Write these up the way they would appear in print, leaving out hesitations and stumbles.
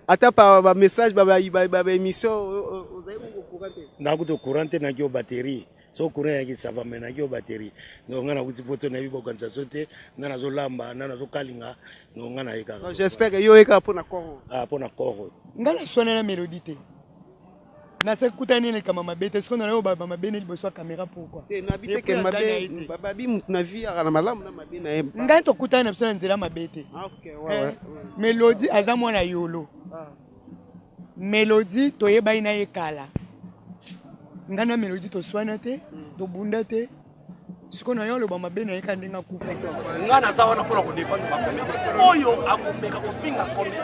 Ata pa message ba émission na ko to courant na ki batterie so courant yaki ça va mena ki batterie no ngana kuti photo na bibo kanza sote ngana zo lamba ngana zo kalinga no ngana eka. J'espère que yo eka pona koro pona koro ngana sona na mélodie na se kutani ne kama mabete siko na yo baba mabene liboso caméra pourquoi na bite ke mabe baba bi mutu na vie na malamu na mabe na yemba ngana to kutani na biso na nzela mabete. OK ouais mélodie aza mwana yolo mélodie toyeba ina ekala ngana mélodie to swana te to bunda te siko na yo lo ba mabe na eka ndinga kufa ngana sawa na pona ko défendre ba comédie oyo akombeka ko finga comédie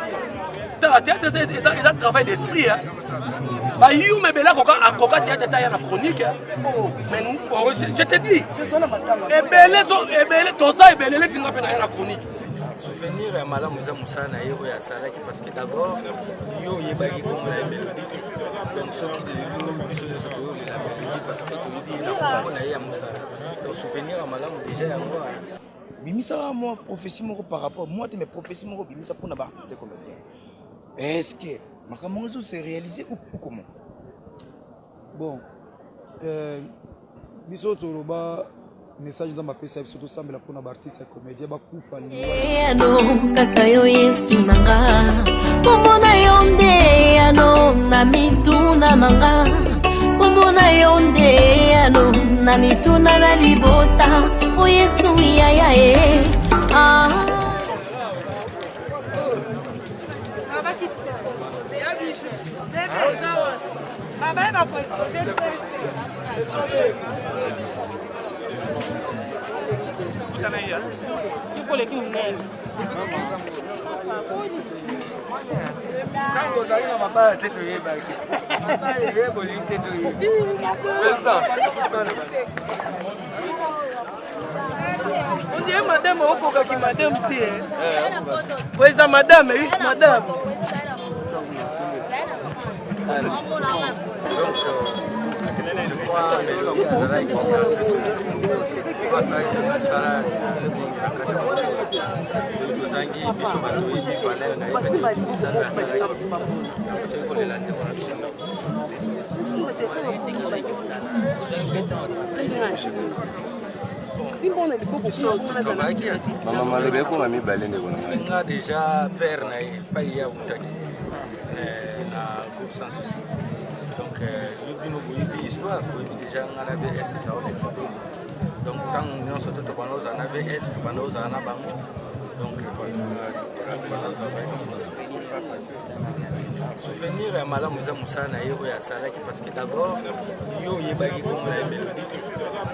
théâtre c'est un travail d'esprit hein ba yu mebela koka théâtre ta ya na chronique mais je te dis ebele to ça ebele le tinga pe na ya na chronique souvenir ya malamu za musana yego ya salaki parce que d'abord yo yebaki comme la mélodie donc ce qui le biso de soto la mélodie parce que il na ko ya musana donc souvenir ya malamu déjà ya moi bimisa moi prophétie moko par rapport moi te mes prophéties moko bimisa pour na ba artiste comédien est-ce que makambo zo se réaliser ou comment bon biso to ba message dans ma pesa surtout sambela pour na artiste comédien ba kufa ano kaka yo Yesu nanga pomona yonde ano na mituna nanga pomona yonde ano na mituna na libota o Yesu ya on dirait madame Okoka qui madame T. Président madame, oui, madame. Donc je crois mélodie azala qui passa sala bingira kata tozangi biso bato yebi valeur na yebi bisala asala ki ko lela ndeko na biso Maman le ko mami balende ko na déjà père na pa ya utaki na groupe sans souci donc yubino boyebi histoire boyebi déjà ngana VS ça donc tant nous sommes tout pendant ça na VS pendant ça na bango donc souvenir ya malamu za musana yego ya salaki parce que d'abord yo yebaki comme la mélodie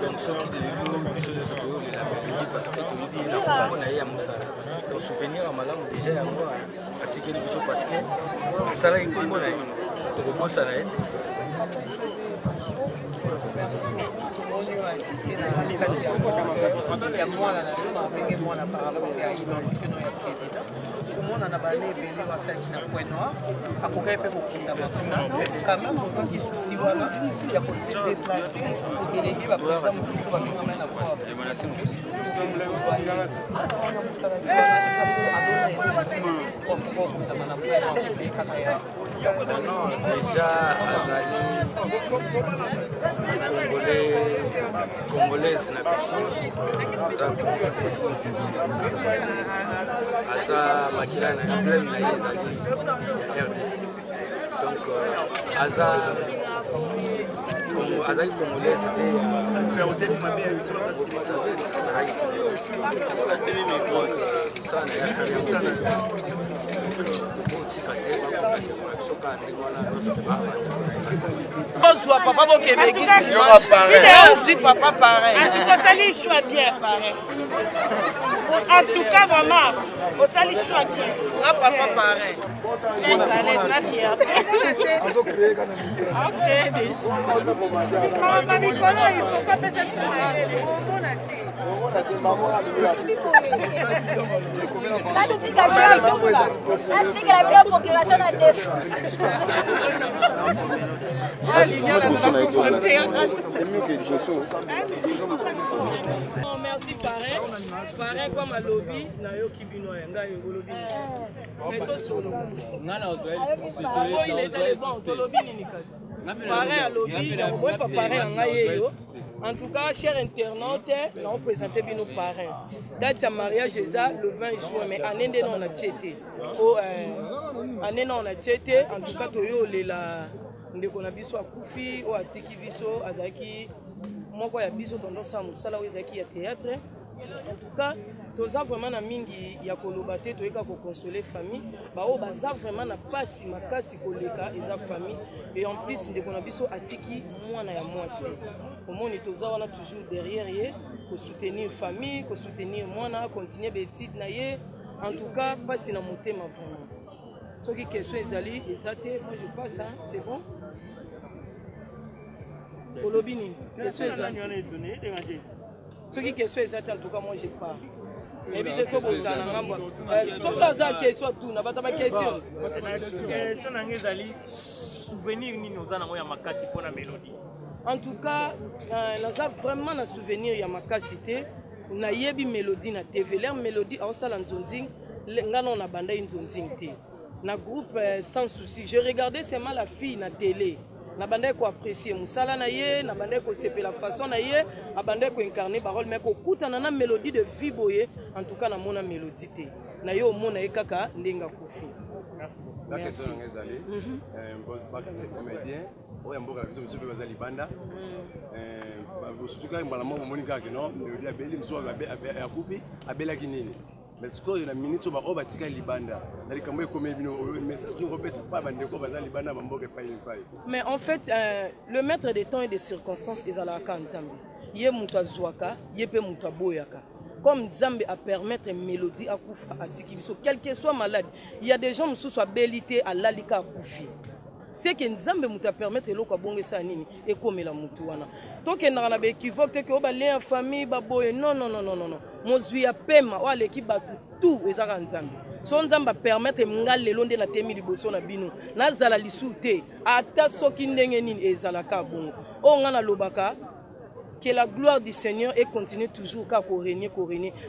donc ce qui le biso de soto la mélodie parce que toyebi na ko na ya musana donc souvenir ya malamu déjà ya ngo atikeli biso parce que salaki comme na yo to ko sana ete assister à la il y a moi là par rapport à l'identité de notre président. Pour moi, on a parlé de la point noir. À quoi il peut maximum. Quand même, on voit qu'il souci voilà, il y a possible de déplacer, déléguer la présidence aussi sur la Congolaise na biso aza makila na emblème na ezali ya RDC donc azali congolaise te Bonsoir papa bon Québec. Dit papa pareil. En tout cas, ça lui choix bien pareil. En tout cas, maman, ça lui choix bien. Là papa pareil. Ok. Maman Nicolas, il faut pas faire ça. Merci parrain. Parrain comme à lobby, na yo kibino yanga yo lobby. Mais to solo. Il était bon, to lobby ni kasi. Parrain à lobby, moi pas parrain nga yo. En tout cas, chers internautes, nous avons présenté nos parrains. Date de mariage le 20 juin, mais année de non on a tchété. Année non on a tchété. En tout cas, toyo lela ndeko na biso akufi o atiki biso azaki moko ya biso tondo sa musala o ezaki ya théâtre. En tout cas, tous avons vraiment na mingi ya kolobate toyeka ko consoler famille. Ba o baza vraiment na pasi makasi koleka eza famille et en plus ndeko na biso atiki mwana ya mwasi. Au moins tous avons toujours derrière ye pour soutenir famille, pour soutenir mwana, continuer bétide na ye. En tout cas, pasi na motema vraiment. Ce qui question ezali ezate, moi je passe hein, c'est bon. Kolobini, question ezali. Ce qui question exact, en tout cas, moi je pars. Évitez ce que vous avez en main. Tout dans la question, tout n'a pas de question. En tout cas, nous avons vraiment un souvenir de ma cité. Nous avons une mélodie na TV. La mélodie, on s'est lancé, nous avons bandé une zonzing. Dans le groupe sans souci. Je regardais seulement la fille na télé. Na bande ko apprécier musala na ye na bande ko seper la façon na ye na bande ko incarner parole mais ko kuta na mélodie de vie boye en tout cas na mona mélodie té na yo mona e kaka ndenga kufi. La question ngezali ba c'est comédien o ya mboka biso biso bazali banda surtout quand mbala mo monika ke non mélodie abeli mso ya kufi abela kinini. Mais ce qu'il y a une minute, on va tirer libanda. Mais en fait, le maître des temps et des circonstances est à la Kanzambi. Il y a Mouta Zouaka, il y a Mouta Boyaka. Comme Zambi a permettre une mélodie à Koufa à Tikibiso, quel que soit malade, il y a des gens qui sont habilités à l'alika à Koufi. C'est que Nzambe muta permettre loko bonge sa nini et comme la mutuana. Donc il y a des équivoques que on va aller en famille baboye non. Mozui ya pema wa l'équipe ba tout ezaka Nzambe. Son Nzamba permettre ngal lelo nde na temi liboso na bino. Na zala lisute ata soki ndenge nini ezala ka bongo. O ngana lobaka que la gloire du Seigneur et continue toujours qu'à régner.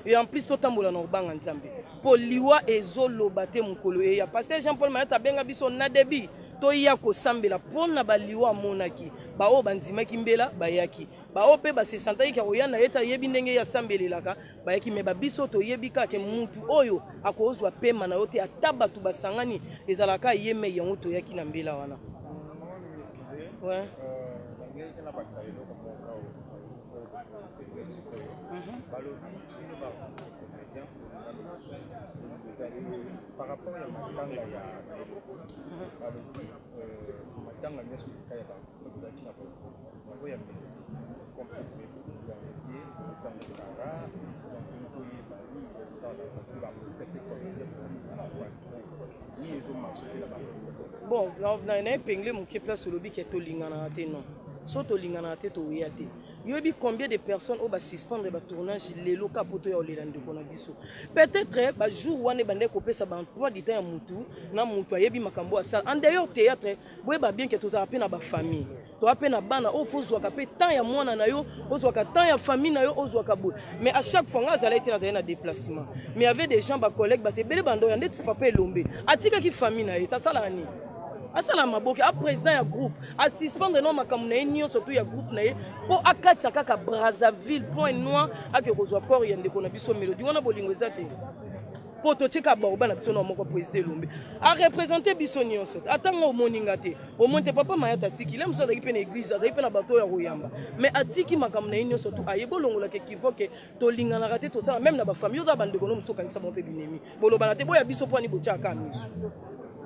Et en plus, tout le monde est en Nzambe. Pour liwa ezo lobate mukolo e ya pasteur Jean-Paul Mayata benga biso na debi. To ya ko sambela pona baliwa monaki ba o banzima kimbela bayaki ba o pe ba se santai ka oyana eta yebi ndenge ya sambelelaka bayaki me ba biso to yebika ke muntu oyo akozwa pema na yote ataba tu basangani ezalaka yeme yango to yaki na mbela wana ouais par rapport à bon, on a épinglé mon qui place sur le qui est au lingana non. Sauf au lingana to yate. Yobi combien de personnes au bas suspendre le tournage les locaux pour toi au lélande qu'on a biso. Peut-être bah jour où on est bandé coupé ça ban 3 du temps à mutu na mutu yebi makambo à ça. En d'ailleurs théâtre, boye ba bien que tous a peine à ba famille. To a peine à bana au faut zo ka pe temps ya mwana na yo, au zo ka temps ya famille na yo, au zo ka boule. Mais à chaque fois on a été dans un déplacement. Mais il y avait des gens ba collègues ba te belé bando yande ti papa elombe. Atika ki famille na yo, ta sala ni. Asala maboke a président ya groupe a suspendre non makamuna union surtout ya groupe na ye po akata kaka Brazzaville point noir ake kozwa port ya ndeko na biso mélodie wana bolingo ezate po to tika ba obana biso na moko président Lombe a représenter biso nyonso atanga o moninga te o monte papa Mayata tiki le muso daki pe na église daki pe na bato ya Royamba mais atiki makamuna union surtout ayebo longola ke kivoke to lingana raté to ça même na ba famille oza bande kono muso kanisa mo pe binemi bolobana te boya biso po ni bocha kamiso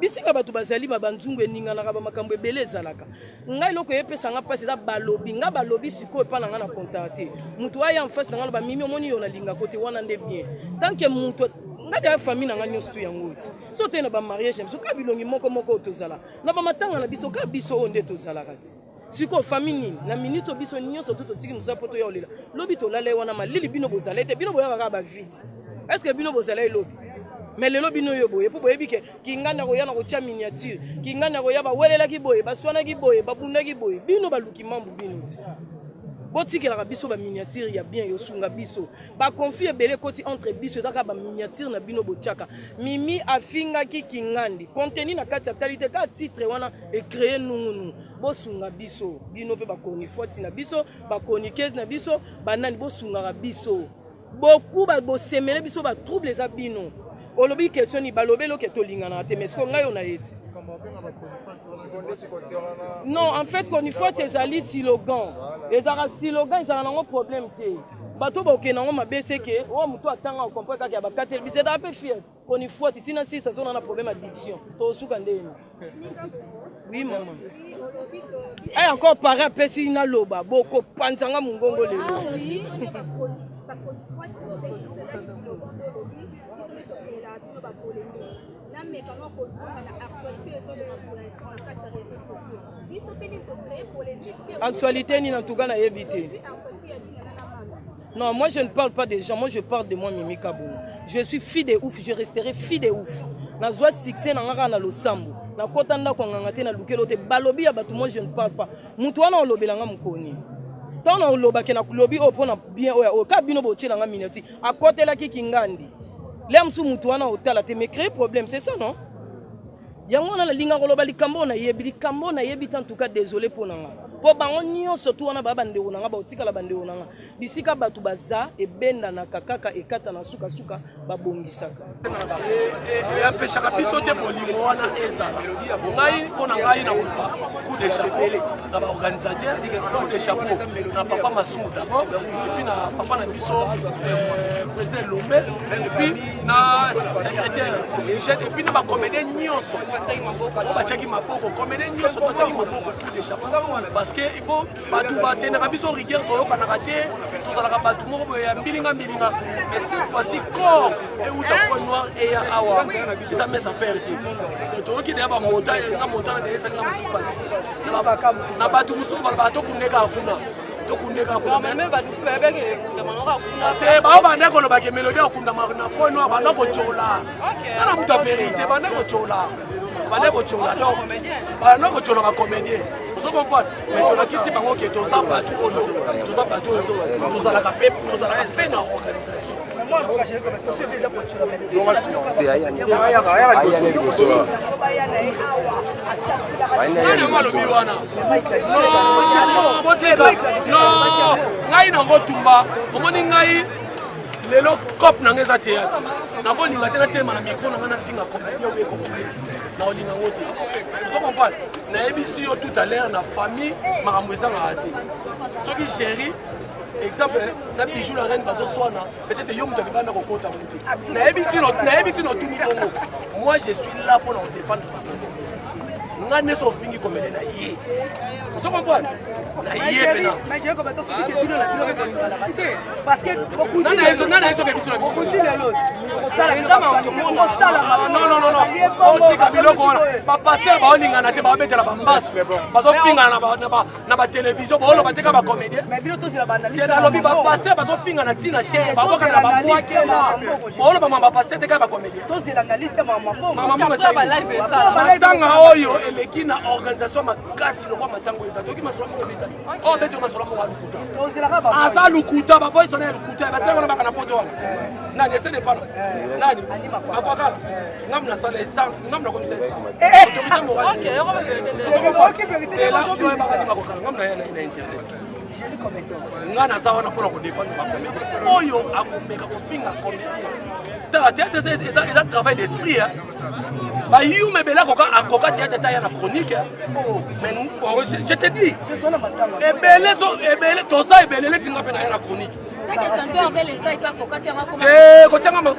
bisika batu bazali babanzungu eninga na makambo ebele ezalaka ngai loko yepesa nga pasi za balobi nga balobi siko epa na nga na contacter mutu aya en face na nga ba mimi omoni yo na linga côté wana nde bien tant que mutu nga de famille na nga nyonso yango so te na ba mariage so ka bilongi moko tozala na ba matanga na biso ka biso onde tozala kati siko famille nini na minute obiso nyonso tout otiki musa poto ya olela lobi to lala wana malili bino bozala te bino boya kaka ba vite est-ce que bino bozala lobi mais lelo bino yo boye po boye bike kingana ko yana ko tia miniature kingana ko ya ba welela ki boye ba swana ki boye ba bunda ki boye bino ba luki mambu bino botikela biso ba miniature ya bien yo sunga biso ba confie belé koti entre biso daka ba miniature na bino botiaka mimi afinga ki kingandi contenu na kati ya qualité ka titre wana et créer nungunu bosunga biso bino pe ba koni foti na biso ba konikeuse na biso banani bosunga biso beaucoup ba bosemele biso ba trouble za bino olobi question ni balobelo ke tolingana te mais ce qu'on a on a été non en fait qu'on y faut ces ali slogan les ara slogan ils ont un problème té bato ba okena ngo mabese ke o muto atanga comprendre ka ba katel bizeta un peu fier qu'on y faut tina si ça on a un problème addiction to suka ndeni oui maman et encore parent pesi na loba boko panzanga mungongo lelo actualité ni en tout cas na yebité. Non, moi je ne parle pas des gens, moi je parle de moi Mimi Kabou. Je suis fille de ouf, je resterai fille de ouf. Na joie succès na ngaka na losambo. Na kotanda ko ngangate na lukelo te balobi ya batu moi je ne parle pas. Mutu wana olobelanga mukoni. Tona oloba ke na lobi opona bien o ka bino botiela nga minati. Akotela ki kingandi. Lem su mutu wana otala te me créer problème, c'est ça non? Yango na linga koloba likambo na yebi en tout cas désolé pour nanga. Po bango nyonso tu wana baba ndeko nanga ba otika la bandeko nanga. Bisika batu baza e benda na kakaka ekata na suka suka babongisaka. Et empêchaka biso te bolingo wana ezala. Ngai pona ngai na koloba coup de chapeau na ba organisateur, coup de chapeau na papa Masou d'abord et puis na papa na biso président Lombe et puis na secrétaire oxygène et puis na ba comédien nyonso. On va checker ma boko comédien nyonso to checker ma boko coup de chapeau parce que il faut batu batena biso rigueur ko kana raté tout ça la batu mo ya mbilinga mais cette fois-ci corps et ou ta point noir et ya awa ça met ça faire dit to ki deba montagne nga montagne de ça nga passe na batu mususu ba to kuneka hakuna to kuneka hakuna mais batu bebe ke demandera hakuna te ba ba ndeko no ba ke melodie hakuna na point noir ba ndako chola kana muta vérité ba ndako chola ba ndako chola donc ba ndako chola ba comédien vous comprenez mais to nakisi bango ke to za batu oyo to za batu oyo to za la paix na organisation moi je suis comme to fait déjà pour chola mais non ngai na ngotumba omoni ngai lelo cop na ngeza théâtre na ko linga tena tema na micro na ngana finga compagnie obe ko na olinga ngote vous comprenez na ebisi yo tout à l'heure na famille makambo ezanga ati soki chéri exemple na bijou la reine bazo swana peut-être yo mutu banda kokota mutu na ebiti no tout bongo moi je suis là pour nous défendre ngane so fingi komele na ye vous comprenez na ye pena mais j'ai comme to soki ke bino la bino ko ngala parce que beaucoup nana eso ke biso beaucoup dit l'autre non tika biloko wana ba pasteur ba olingana te ba betela ba mbasu bazo finga na ba télévision ba olo bateka ba comédien mais bino to zela banda na lobi ba pasteur bazo finga na tina chez ba boka na ba mwake ba olo ba pasteur te ka ba comédien to zela na liste mama ba live ça tanga oyo eleki na organisation makasi lokwa matango eza toki masolo mo beta o beto masolo mo lukuta to zela ka ba asa lukuta ba voice na lukuta ba sengona ba kana poto wana nani ese de pano nani akwakala ngamna sala esa ngamna komisa esa autorité morale c'est là où on va pas dire ngamna yana ina internet ngana sawa na pona ko défendre ba comédien oyo akomeka ko finga comédien théâtre c'est un travail d'esprit hein ba yu mebela koka théâtre ta yana chronique mais je te dis ebele to ça ebele tinga pe na yana chronique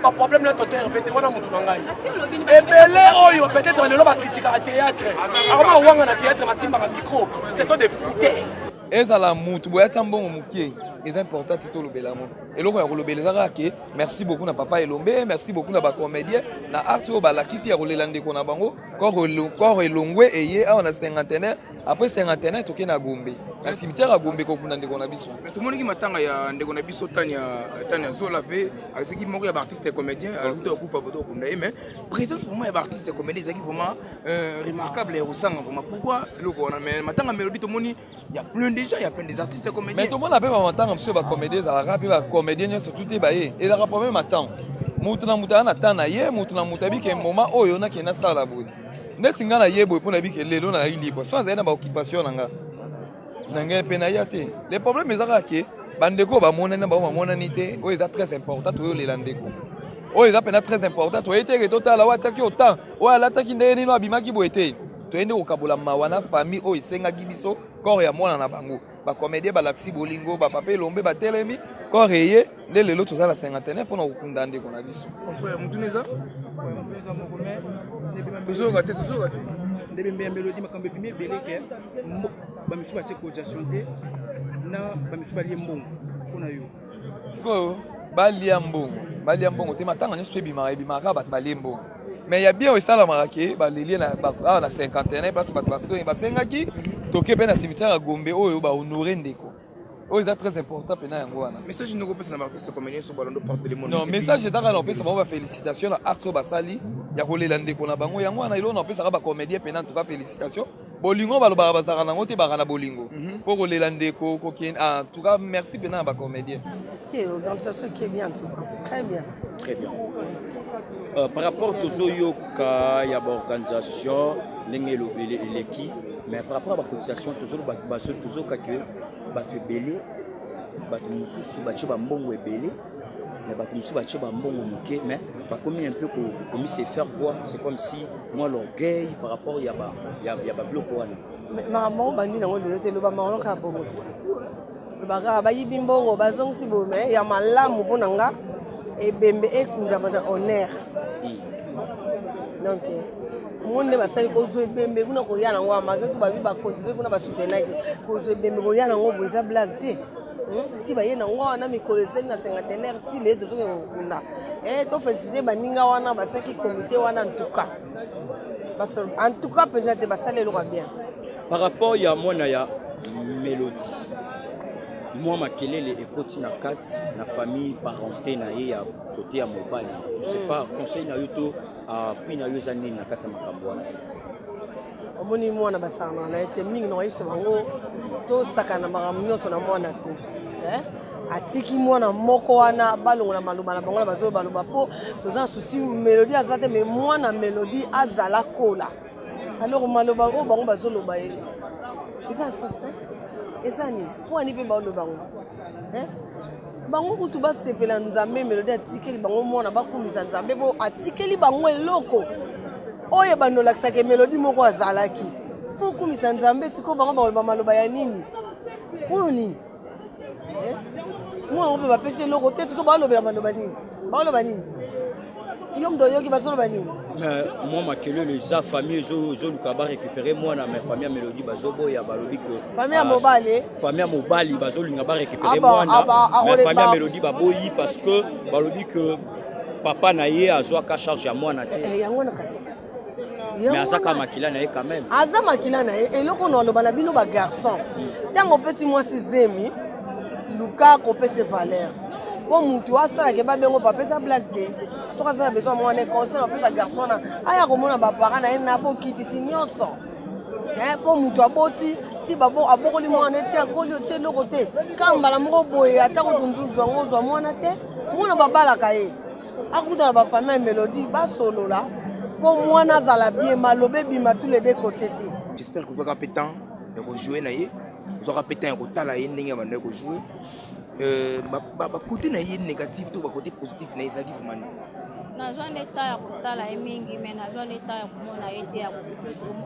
ko problème na toteur fait wana mutu ngai ebele oyo peut-être lelo ba critique à théâtre akoma wanga na théâtre masimba ka micro ce sont des fouteurs ezala mutu boya tambongo mukie c'est important tito lobelamo eloko ya kolobelezaka ke merci beaucoup na papa Elombe merci beaucoup na ba comédien na art yo balakisi ya kolela ndeko na bango corps elongwe eye awa na cinquantenaire après cinquantenaire toke na Gombe na cimetière à Gombe kokunda ndeko na biso mais tomoniki matanga ya ndeko na biso tania zola pe aziki moko ya artiste comédien alikuta okufa boto okunda ye mais présence vraiment ya artiste comédien ezaki vraiment remarquable ya kosanga vraiment pourquoi eloko wana mais matanga mélodie tomoni ya plein déjà ya plein des artistes comédiens mais tomona pe ba matanga monsieur ba comédien ezalaka pe ba comédien nyonso tout te baye ezalaka problème matanga mutu na mutu ana tana ye mutu na mutu abike moment oyo na kena sala boye neti nga na ye boye mpona bike lelo na ye libre so azali na baoccupation na nga na ngai mpe na ya te le problème ezaka ke bandeko bamonani na bango bamonani te oyo eza très important toyolela ndeko oyo eza mpena très important toye teke totala oyo atiaki otan oyo alataki ndenge nini abimaki boye te toyende kokabola mawa na famille oyo esengaki biso corps ya mwana na bango bacomédien balakisi bolingo bapapa elombe batelemi corps eye nde lelo toza na cinquantenaire mpona kokunda ndeko na biso mutuna eza tozoka te ndebe mbe mélodie makambo epimi ebele ke bamisu batie cotisation te na bamisu balie mbongo mpona yo sikoyo balia mbongo te matanga nyonso ebimaka bato balie mbongo mais ya bien oyo esalamaka ke balelie awa na cinquantenaire place bato basengaki toke mpe na cimetière ya Gombe oyo bahonore ndeko oyo eza très important mpena yango wana message ndenge opesa na baartiste comédien so balando porte le monde non message etaka na opesa bango bafélicitation na art oyo basali ya kolela ndeko na bango yango wana eloko na opesaka bacomédien mpena en tout cas félicitation bolingo balobaka bazalaka nango te baka na bolingo mpo kolela ndeko kokende en tout cas merci mpena na bacomédien organisation qui est bien tout très bien très bien par rapport tozoyoka ya baorganisation ndenge eleki mais par rapport à la cotisation tozokaki bato ebele bato mosusu batie bambongo ebele mais bato mosusu batie bambongo moke mais bakomi un peu komi se faire voir c'est comme si moi l'orgueil par rapport ya babiloko wana makambo bandi nango lelo te loba makambo kaka bongo lobaka bayibi mbongo bazongisi bome ya malamu mpo na nga ebembe ekundama na honneur donc monde basali kozwa ebembe kuna koya nango amake to babi bakontive kuna basoutenaki kozwa ebembe koya nango boye eza blague te ti baye nango wana mikolo esali na cinquantenaire ti lee totoke kokunda tofélicité baninga wana basalaki comité wana en tout cas mpenza te basali eloko ya bien par rapport ya mwana ya mélodie mwa makelele ekoti na kati na famille parenté na ye ya kote ya mobali je sais pas conseil na yo to appui na yo eza nini na kati ya makambo wana omoni mwana basakana na ye te mingi na koyebisa bango tosakana makambo nyonso na mwana te atiki mwana moko wana balongola maloba na bango na bazobaloba mpo toza na susi mélodie aza te mais mwana mélodie azala kola alors maloba oyo bango bazoloba ye eza sens te eza nini mpo ani mpe baoloba bango bango kutu basepela nzambe mélodie atikeli bango mwana bakumisa nzambe mpo atikeli bango eloko oyo bandolakisaka mélodie moko azalaki mpo okumisa nzambe sikoyo bango baloba maloba ya nini oyo nini mwana mpe bapesi eloko te sikoyo baolobela maloba nini baoloba nini yo moto oyoki bazoloba nini moi makelele eza famille ezoluka barécupere mwana mais famille ya mélodie bazoboya balobi ke famille ya mobali famille ya mobali bazolinga barécupere mwana mais famille ya mélodie baboyi parce que balobi ke papa na ye azwaka charge ya mwana te yango na kasi mais azaka makila na ye quand même aza makila na ye eloko na oloba na bino bagarçon ntango opesi mwasi zemi luka kopesa valeur mpo mutu asalaka babengo bapesa blague te soki asala besoin mwana conseil apesa garçon na aya komona bapara na ye na bokitisi nyonso mpo mutu aboti ti abokoli mwana eti akoli otie eloko te kaka mbala moko boye ata kutunduzu yango ozwa mwana te mwana babalaka ye akuta na bafamille ya mélodie basolola mpo mwana azala bien maloba ebima tous les deux côtés te j'espère que ozwaka mpe temps ya kojouer na ye ozwaka mpe temps ya kotala ye ndenge ya bando ya kojouer bakote na ye négatif to bakote positif na ye ezalaki komani nazwa nde ta ya kotala ye mingi me nazwa nde ta ya komona ye te ya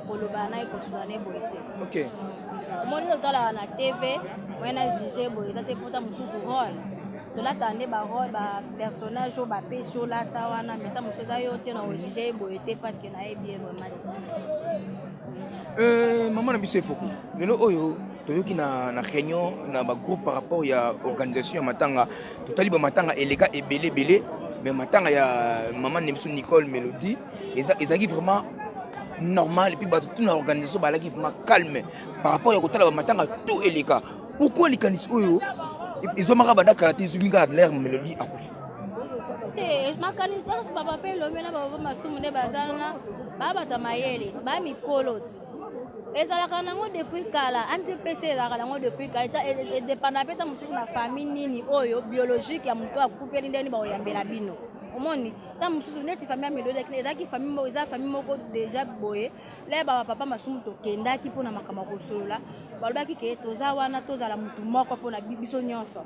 koloba na ye kosuza na ye boye te omoni totalaka na tv oye na juge boye eza te mpota mosusu role tolata nde barole bapersonnage oyo bapesi olata wana meta mosu eza yo te na ojuge ye boye te parceke nayebi ye vraimen mama na biso efoko lelo oyo toyoki na réunion na bagroupe par rapport ya organisation ya matanga totali bamatanga eleka ebele mais matanga ya mama na biso Nicole Mélodie ezalaki vraiment normal et puis toute l'organisation balaki vraiment calme par rapport à côté là matanga tout et les cas pourquoi les candidats ils ont marabada karaté zubinga l'air mélodie à couper makanisi nyonso papa mpe elobi na baba masumu nde bazala na babata mayele bamikolo ti ezalaka nango depuis kala antpc ezalaka nango depuis kala edepanda mpe ta mosusu na famille nini oyo biologique ya moto akufeli ndeni baoyambela bino omoni ta mosusu neti famille ya melodi ezalaki famille moko déjà boye le baba papa masumu tokendaki mpona makambo ya kosolola balobaki ke toza wana tozala motu moko mpona biso nyonso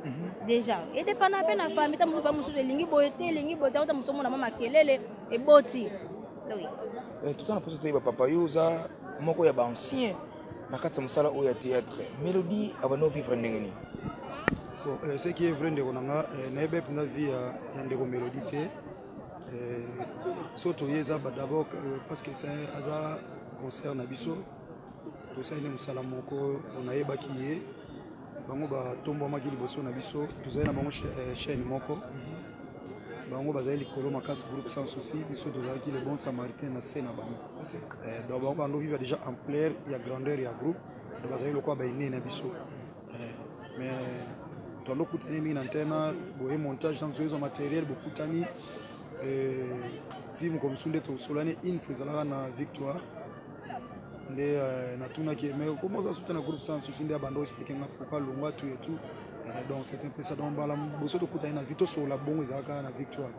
déjà edepanda mpe na famille ta mosusu elingi boye te elingi boye te ota mosusu omona mwa makelele eboti toza na mposo toyeba papa yo oza moko ya baancien na kati ya mosala oyo ya théâtre mélodie abana ovivre ndenge nini ce qui est vrai ndeko nanga nayebi mpenza vie ya ndeko mélodie te so toye eza d'abord parce que aza concert na biso tosali mosala moko nayebaki ye bango batombwamaki liboso na biso tozali na bango chaîne moko bango bazali likolo makasi groupe sans souci biso tozalaki le bon samaritain na se na bango donc bango bando vivre déjà ampleur ya grandeur ya groupe donc bazali lokola baine na biso mais tolokutani mingi na ntena boye montage dans oyo matériel bokutani timu comme sunde tosolani une fois ezalaka na victoire nde natunaki mais comment oza souta na groupe sans souci nde abanda oexplike nga pourquoi longwa tout et tout donc c'est un peu ça donc bala boso tokutani na vie tosola bongo ezalaka na victoire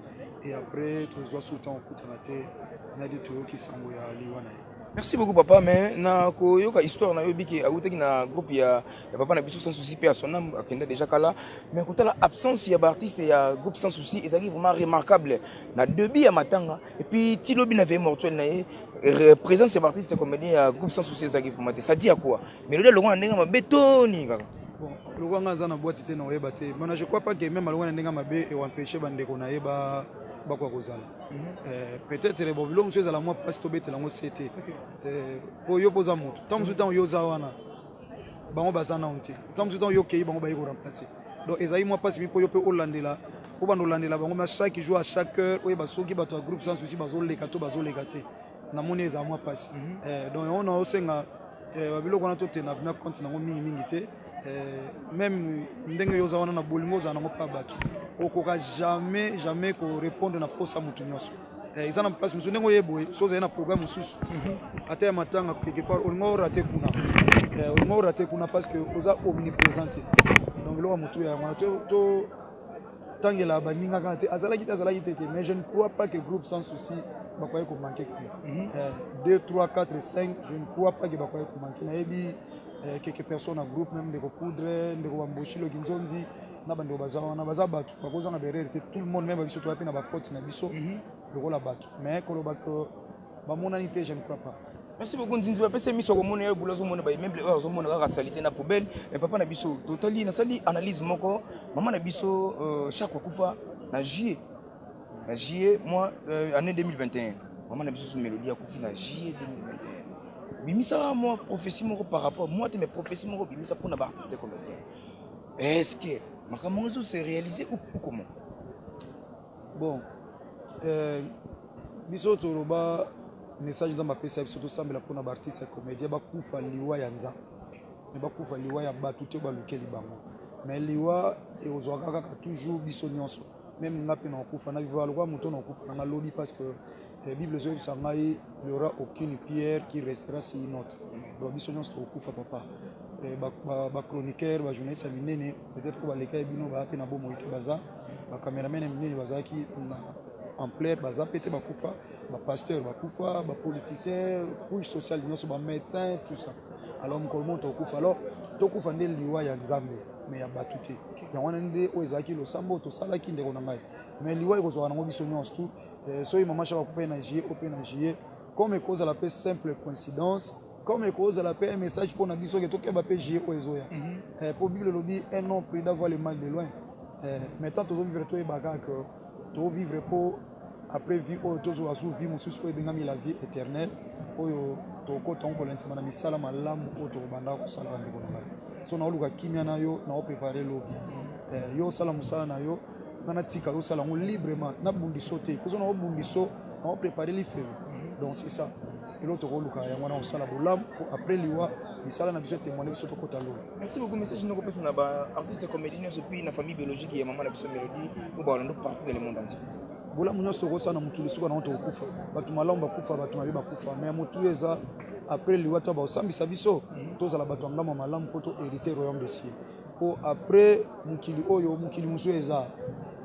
et après tozwa souta okutana te nadi toyoki sango ya liwa na ye. Merci beaucoup papa mais na koyoka histoire na yo biki autaki na groupe ya papa na biso sans souci pe son âme akenda déjà kala mais kotala absence ya artiste ya groupe sans souci ezaki vraiment remarquable na début ya matanga et puis tilobi na veille mortuelle na ye présence ya artiste comédien ya groupe sans souci ezaki vraiment ça dit à quoi mais le longa ndenga mabetoni kaka bon longa za na boîte te na oyeba te mais je crois pas que même longa ndenga mabe et empêcher bandeko na yeba bakwa kozala peut-être les bobilons chez la moi pas stopé la moi c'était pour yo poza moto tant que temps yo za wana bango bazana onti tant que temps yo kei bango bayi ko remplacer donc ezai moi pas pour yo pe olandela pour bando landela bango ma chaque jour à chaque heure oye basoki bato groupe sans souci bazo leka to bazo lekate na moni eza moi pas donc on a osenga babiloko na to tena na compte na mingi mingi te même ndenge yo za wana na bolingo za na mo pa bato okoka jamais ko répondre na posa mutu nyonso ils en place musu ndenge yebo so za na programme mususu ate matanga quelque part on raté kuna parce que oza omniprésent donc lo mutu ya mwana to tangela baninga kate azalaki te mais je ne crois pas que groupe sans souci bakoye ko manquer 2 3 4 5 je ne crois pas que bakoye ko manquer na yebi quelques personnes en groupe même de recoudre de bamboshi lo kinzonzi na bando bazawa na bazabatu bakoza na berere tout le monde même biso to apena ba faute na biso lokola batu mais koloba ko ba monanité je ne crois pas. Merci beaucoup Nzinzi ba pese miso ko mona bula zo mona ba immeuble zo mona ka salite na poubelle mais papa na biso totali na sali analyse moko maman na biso chaque kufa na juillet moi année 2021 maman na biso sous mélodie a kufi na juillet 2021 bimisa moi prophétie moko par rapport moi te mes prophéties moko bimisa pour na ba artiste comédien est-ce que Makamonzo s'est réalisé ou comment? Bon, biso toroba message dans ma PC surtout semble pour na artiste comédien ba kufa liwa ya nza. Mais ba kufa liwa ya batu te ba lukeli bango. Mais liwa et ozwaka kaka toujours biso nyonso. Même ngapi na kufa na vivre alwa muto na kufa na lobby parce que Bible zoe sangai il y aura aucune pierre qui restera si notre. Donc biso nyonso kufa papa. Ba chroniqueur ba journaliste minene peut-être ko ba leka bino ba pe na bo moito baza ba cameraman minene bazaki na ampleur baza pété ba kufa ba pasteur ba kufa ba politicien couche social nyonso ba médecin tout ça alors mkolmo to kufa alors to kufa nde liwa ya nzambe mais ya batute ya wana nde o ezaki lo sambo to sala ki ndeko na ngai mais liwa iko zo na ngo biso nyonso tout so i mama shaka kupa na jier open na jier comme cause la paix simple coïncidence comme cause la paix un message pour na biso que to ke ba PJ o ezoya pour Bible lobby un nom près d'avoir le mal de loin maintenant to vivre to e baga que to vivre pour après vie o to zo asu vie mususu ko bengami la vie éternelle oyo to ko tongo lentima na misala malamu o to banda ko sala ndiko na so na oluka kimia na yo na o préparer lobby yo sala musala na yo na tika yo sala ngo librement na bundiso te ko zo na o bundiso na o préparer li feu donc c'est ça lelo tokoluka yango wana osala bolamu après liwa misala na biso témoigner biso tokota lolo. Merci beaucoup message nous kopesa na ba artiste comédien et puis na famille biologique ya maman na biso Mélodie ou ba lando partout dans le monde entier. Bolamu nyonso tokosala na mokili suka na tokokufa bato malamu bakufa bato mabe bakufa mais motu eza après liwa to ba osambisa biso tozala bato ngamba malamu po to hériter royaume des cieux. Po après mokili oyo mokili musu eza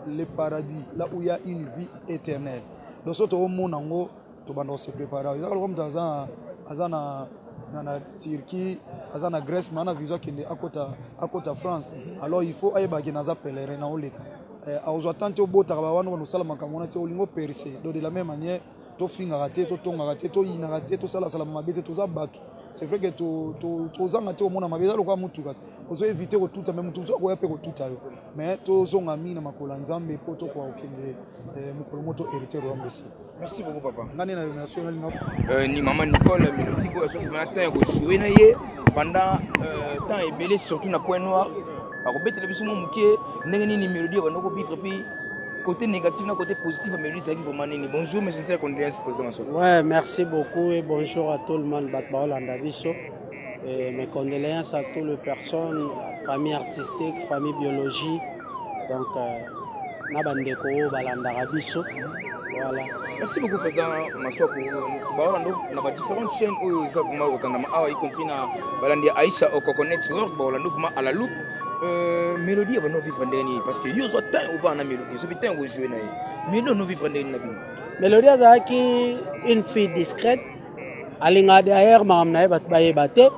le paradis là où il y a une vie éternelle. Donc soto au monde ngo to bando se préparer. Ezaka comme dans azana na Turquie, azana Grèce, mais on a visa qui est à côté France. Alors il faut aille bagé naza pèlerin na oleka. Azo tante au bota ba wana no sala makamona te olingo percer. Donc de la même manière to finga raté to tonga raté to ina raté to sala mabete to za bato. C'est vrai que to zanga te au mona mabeza lo kwa mutu kat. Ozo éviter ko tout même tout ko yape ko tout ayo. Mais to zonga mina makola nzambe po to kwa okende mukolo moto hériter royaume de Dieu. Merci beaucoup papa. Ngani na national ni maman Nicole Mélodie ko so matin ko jouer na ye pendant temps ebelé surtout na Point Noir. Akobetela biso mo muke ndenge nini Mélodie ba noko vivre puis côté négatif na côté positif Mélodie ça qui vraiment nini. Bonjour mes sincères condoléances président Masolo. Ouais, merci beaucoup et bonjour à tout le monde Batbaolanda biso. Mes condoléances à toutes les personnes, famille artistique, famille biologie. Donc na bandeko balanda biso. Voilà. Merci beaucoup président Masolo pour baolando na différentes chaînes où ils ont vraiment retendement y compris na balandi Aïcha Okoko Network baolando vraiment à la loupe. Mélodie va nous vivre ndeni parce que yo zo temps on va na Mélodie so bitin go jouer na mais nous vivre ndeni na bino. Mélodie azaki une fille discrète alinga derrière mam na bat baye baté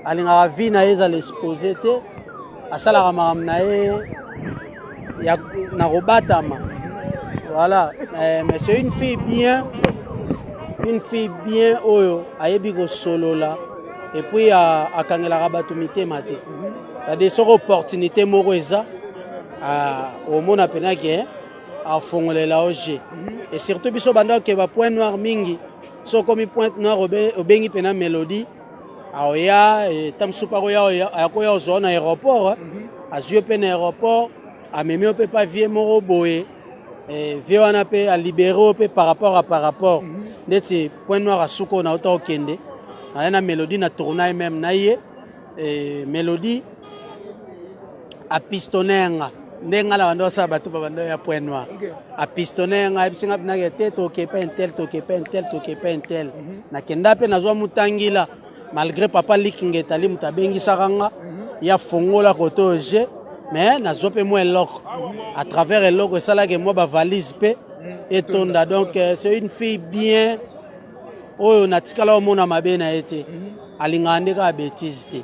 alinga vie na eza l'exposer te asala mam na ya na robatama. Voilà, mais c'est une fille bien oyo ayebi ko solo là et puis à kangela rabatumité maté. Ça des opportunités moko eza au monde apena ke a fongolela oje et surtout biso banda ke ba Point Noir mingi so comme Point Noir obengi pena Mélodie aoya et tamsupa ko ya akoya zone aéroport azue pena aéroport amemi pe pas vie moko boye vie wana pe a libérer pe par rapport ndeti Point Noir asuko na auto okende na Mélodie na tournaille même na ye Mélodie a pistonenga ndenga la bando sa bato bando ya Point Noir a pistonenga bisinga bina ke to ke pa intel na kenda pe nazwa mutangila malgré papa likingeta li mutabengi saranga ya fongola kotoje mais nazwa pe moi eloko à travers eloko sala ke moi ba valise pe etonda donc c'est une fille bien oyo natikala omona mabe na ete alingande ka bêtise te.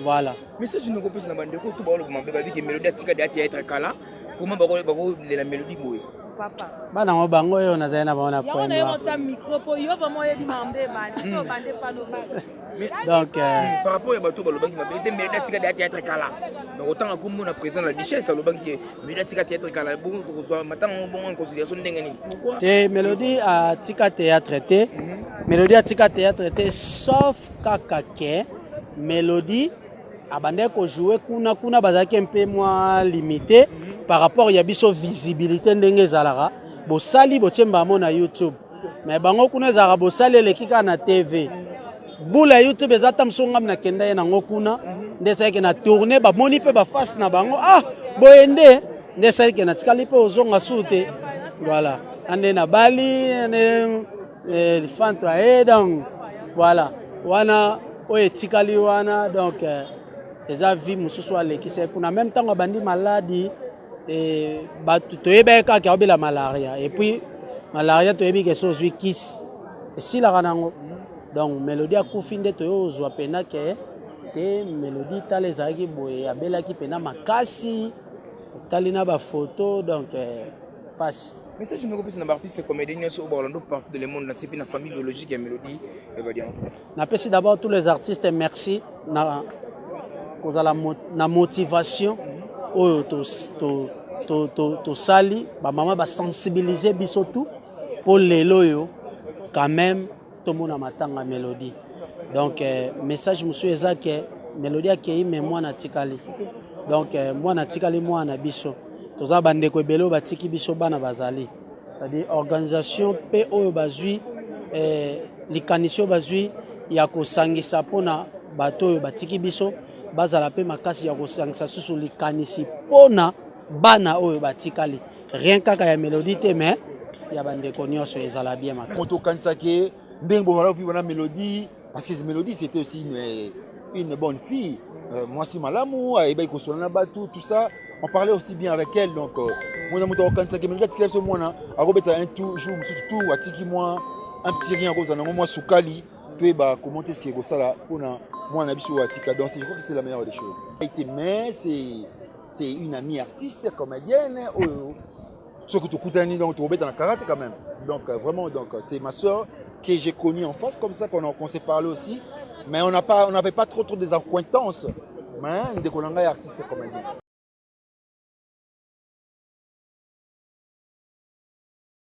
Voilà. Message nous compose na bandeko tout ba lo mabe ba que Mélodie atika de théâtre kala comment ba la Mélodie boye. Papa. Bana ngo bango oyo nazali na baona Point Noir. Yo na micro po yo ba moye di mambe ba so bande pa no ba. Donc par rapport à bato ba lo bangi mabe de Mélodie atika de théâtre kala. Donc autant que comme on a présent la richesse lo bangi Mélodie atika théâtre kala bon ko so matin bon en considération ndenge ni. Et Mélodie atika théâtre te. Mélodie atika théâtre te sauf kakake Mélodie abandé ko jouer kuna bazaki un peu moins limité par rapport ya biso visibilité ndenge zalara bo sali bo tchemba na YouTube mais bango kuna zara bo sali lekika na TV bula YouTube ezata msonga na kenda na ngokuna ndesa ke na tourner ba moni pe ba face na bango boyende ndesa ke na tikali pe ozonga sute voilà ande na bali ane fanto donc voilà wana oye tikali wana donc eza vie mususu alekisa kuna même temps bandi maladie et batu toyeba kaka obela malaria et puis malaria toyebi ke so zwi kis si la kanango donc Mélodie akufi nde toyozwa pena ke te Mélodie tala ezalaki boye abelaki pena makasi tali na ba photo donc passe. Message nous compose na artiste comédien sur Orlando partout dans le monde na tipi na famille biologique ya Mélodie et va dire. Na pesi d'abord tous les artistes merci na kozala na motivation oyo to sali ba mama ba sensibiliser biso tout pour lelo yo quand même tout mona matanga Mélodie donc message monsieur ezake Mélodie akei mais moi na tikali donc moi na tikali moi na biso toza bandeko ebelo batiki biso bana bazali c'est-à-dire organisation pe oyo bazui likanisi oyo bazwi ya kosangisa mpona bato oyo batiki biso bazala mpe makasi ya kosangisa susu likanisi mpona bana oyo batikali rien kaka ya mélodie te mais ya bandeko nyonso ezala bien makasi moto okanisaki ndenge bovala vivre na mélodie parce que mélodie c'était aussi une bonne fille mwasi malamu ayebaki kosola na bato tout ça on parlait aussi bien avec elle donc mona moto okanisaki mélodie atikali biso mwana akobeta un tout jour mosusu tout atiki mwa un petit rien akozala nango mwa sukali toyeba comment est-ce que ekosala mpona mwana biso atika donc je crois que c'est la meilleure des choses mais c'est une amie artiste comédienne ce que tu coûtes donc tu rebelles dans la karaté quand même donc vraiment donc c'est ma soeur que j'ai connue en face comme ça qu'on s'est parlé aussi mais on n'avait pas trop des acquaintances mais dès qu'on a un artiste comédien